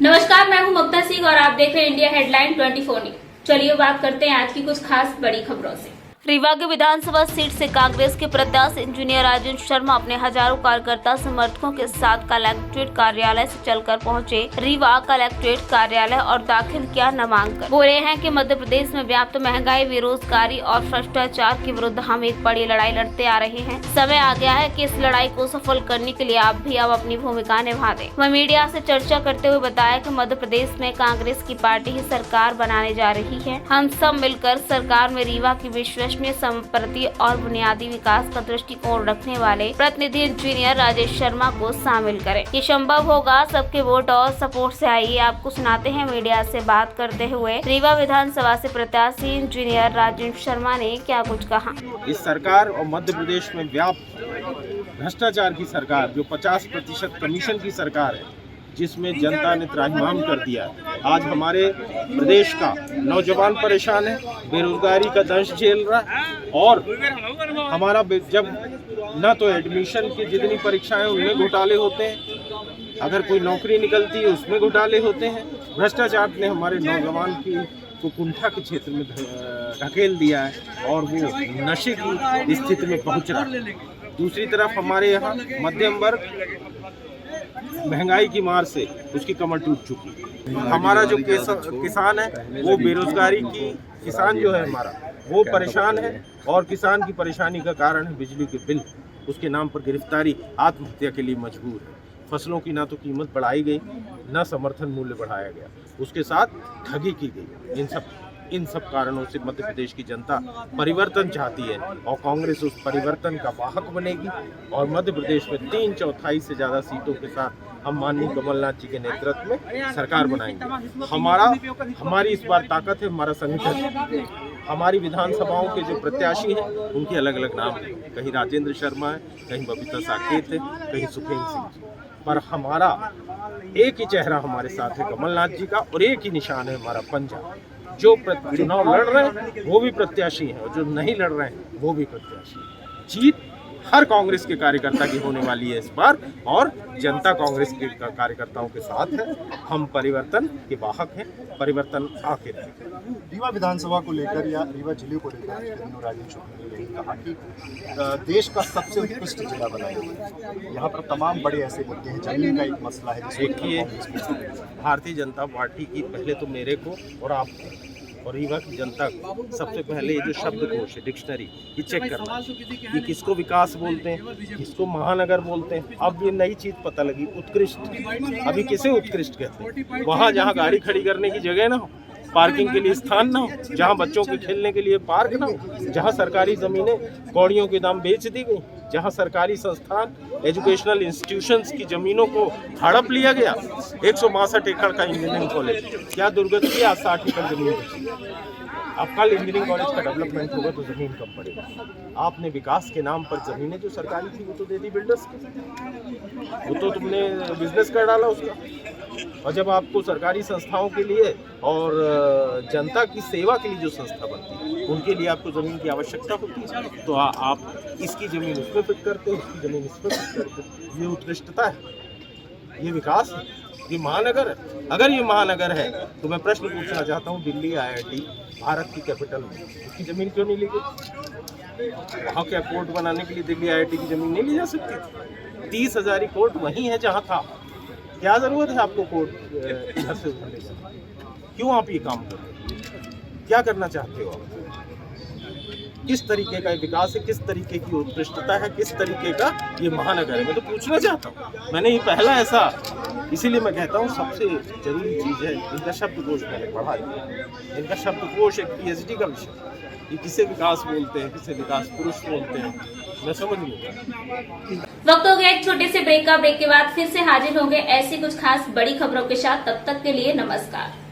नमस्कार, मैं हूं ममता सिंह और आप देख रहे हैं इंडिया हेडलाइन 24 न्यूज। चलिए बात करते हैं आज की कुछ खास बड़ी खबरों से। रीवा के विधानसभा सीट से कांग्रेस के प्रत्याशी इंजीनियर राजेंद्र शर्मा अपने हजारों कार्यकर्ता समर्थकों के साथ कलेक्ट्रेट कार्यालय से चलकर पहुंचे। रीवा कलेक्ट्रेट कार्यालय और दाखिल किया नामांकन। बोले हैं कि मध्य प्रदेश में व्याप्त महंगाई, बेरोजगारी और भ्रष्टाचार के विरुद्ध हम एक बड़ी लड़ाई लड़ते आ रहे हैं। समय आ गया है कि इस लड़ाई को सफल करने के लिए आप भी अब अपनी भूमिका निभा दें। वह मीडिया से चर्चा करते हुए बताया कि मध्य प्रदेश में कांग्रेस की पार्टी ही सरकार बनाने जा रही है। हम सब मिलकर सरकार में रीवा की विश्वसनीय संपत्ति और बुनियादी विकास का दृष्टिकोण रखने वाले प्रतिनिधि इंजीनियर राजेश शर्मा को शामिल करें। ये संभव होगा सबके वोट और सपोर्ट से। आइए आपको सुनाते हैं मीडिया से बात करते हुए रीवा विधानसभा से प्रत्याशी इंजीनियर राजेश शर्मा ने क्या कुछ कहा। इस सरकार और मध्य प्रदेश में व्याप्त भ्रष्टाचार की सरकार, जो 50% कमीशन की सरकार है, जिसमें जनता ने त्राहिमाम कर दिया है। आज हमारे प्रदेश का नौजवान परेशान है, बेरोजगारी का दंश झेल रहा है और हमारा जब न तो एडमिशन की जितनी परीक्षाएं उनमें घोटाले होते हैं, अगर कोई नौकरी निकलती है उसमें घोटाले होते हैं। भ्रष्टाचार ने हमारे नौजवान को कुंठा के क्षेत्र में ढकेल दिया है और वो नशे की स्थिति में पहुंच रहा है। दूसरी तरफ हमारे यहाँ मध्यम वर्ग महंगाई की मार से उसकी कमर टूट चुकी है। हमारा जो किसान है वो बेरोजगारी की किसान जो है हमारा वो परेशान है और किसान की परेशानी का कारण है बिजली के बिल। उसके नाम पर गिरफ्तारी, आत्महत्या के लिए मजबूर है। फसलों की ना तो कीमत बढ़ाई गई, ना समर्थन मूल्य बढ़ाया गया, उसके साथ ठगी की गई। इन सब कारणों से मध्य प्रदेश की जनता परिवर्तन चाहती है और कांग्रेस उस परिवर्तन का वाहक बनेगी और मध्य प्रदेश में 3/4 से ज़्यादा सीटों के साथ हम माननीय कमलनाथ जी के नेतृत्व में सरकार बनाएंगे। हमारी इस बार ताकत है हमारा संगठन। हमारी विधानसभाओं के जो प्रत्याशी हैं उनके अलग अलग नाम हैं, कहीं राजेंद्र शर्मा है, कहीं बबीता साकेत है, कहीं सुखेंद्र सिंह जी, पर हमारा एक ही चेहरा हमारे साथ है कमलनाथ जी का और एक ही निशान है हमारा पंजा। जो चुनाव लड़ रहे हैं वो भी प्रत्याशी हैं और जो नहीं लड़ रहे हैं वो भी प्रत्याशी हैं। जीत हर कांग्रेस के कार्यकर्ता की होने वाली है इस बार और जनता कांग्रेस के कार्यकर्ताओं के साथ है। हम परिवर्तन के वाहक हैं, परिवर्तन आके रहेगा। रीवा विधानसभा को लेकर या रीवा जिले को लेकर राजेंद्र शर्मा ने कहा कि देश का सबसे उत्कृष्ट जिला बनाएंगे। यहाँ पर तमाम बड़े ऐसे मुद्दे हैं, जमीन का एक मसला है। देखिए, भारतीय जनता पार्टी की पहले तो मेरे को और आपको और रीवा की जनता को सबसे पहले ये जो शब्दकोश है, डिक्शनरी, ये चेक करना कि किसको विकास बोलते हैं, किसको महानगर बोलते हैं। अब ये नई चीज़ पता लगी, उत्कृष्ट। अभी किसे उत्कृष्ट कहते हैं? वहाँ जहाँ गाड़ी खड़ी करने की जगह ना हो, पार्किंग के लिए स्थान ना हो, जहाँ बच्चों के खेलने के लिए पार्क ना हो, जहाँ सरकारी ज़मीनें कौड़ियों के दाम बेच दी गई, जहाँ सरकारी संस्थान, एजुकेशनल इंस्टीट्यूशंस की ज़मीनों को हड़प लिया गया। 162 एकड़ का इंजीनियरिंग कॉलेज, क्या दुर्गति की, आज 60 एकड़ जमीन बची। अब कल इंजीनियरिंग कॉलेज का डेवलपमेंट होगा तो ज़मीन कम पड़ेगा। आपने विकास के नाम पर ज़मीनें जो सरकारी थी वो तो दे दी बिल्डर्स को, वो तो तुमने बिजनेस कर डाला उसका। और जब आपको सरकारी संस्थाओं के लिए और जनता की सेवा के लिए जो संस्था बनती है उनके लिए आपको ज़मीन की आवश्यकता होती है, तो आप इसकी ज़मीन उसमें फिट करते हो, उसकी ज़मीन इसमें फिट करते हो। ये उत्कृष्टता है, ये विकास है, ये महानगर है। अगर ये महानगर है तो मैं प्रश्न पूछना चाहता हूँ, दिल्ली IIT भारत की कैपिटल में, उसकी ज़मीन क्यों नहीं ली गई? वहाँ क्या कोर्ट बनाने के लिए दिल्ली IIT की ज़मीन नहीं ली जा सकती? 30,000 कोर्ट वहीं है जहाँ था। क्या ज़रूरत है आपको कोर्ट इधर से उधर ले जाने? क्यों आप ये काम कर रहे हो? क्या करना चाहते हो आप? किस तरीके का विकास है, किस तरीके की उत्कृष्टता है, किस तरीके का ये महानगर है? मैं तो पूछना चाहता हूँ। मैंने ये पहला ऐसा, इसीलिए मैं कहता हूँ सबसे जरूरी चीज़ है इनका शब्दकोश मैंने पढ़ा है। इनका शब्दकोश एक PhD का विषय, ये किसे विकास बोलते हैं, किसे विकास पुरुष बोलते हैं, मैं समझ नहीं। वक्त हो गया एक छोटे से ब्रेक का। ब्रेक के बाद फिर से हाजिर होंगे ऐसी कुछ खास बड़ी खबरों के साथ। तब तक के लिए नमस्कार।